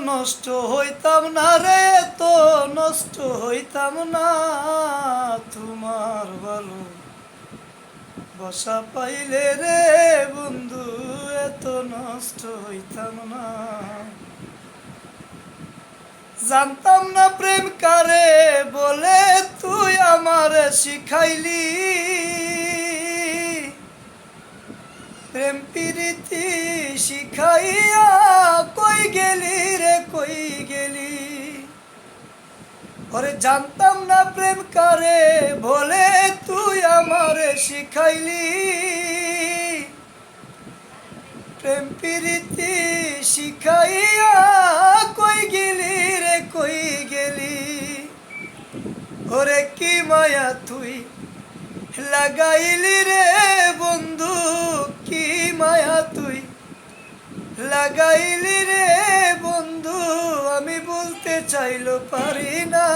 নষ্ট হইতাম না রে, এত নষ্ট হইতাম না। তোমার ভালো বসা পাইলে রে বন্ধু, এত নষ্ট হইতাম না। জানতাম না প্রেম কারে বলে, তুই আমারে শিখাইলি। প্রেম প্রীতি শিখাইয়া কই গেলি রে, কই গেলি। ওরে জানতাম না প্রেম কারে বলে, তুই আমারে শিখাইলি। প্রেম প্রীতি শিখাইয়া কই গেলি রে, কই গেলি। ওরে কি মায়া তুই লাগাইলি রে বন্ধু, কি মায়া তুই লাগাইলি রে বন্ধু। আমি বলতে চাইলো পারি না।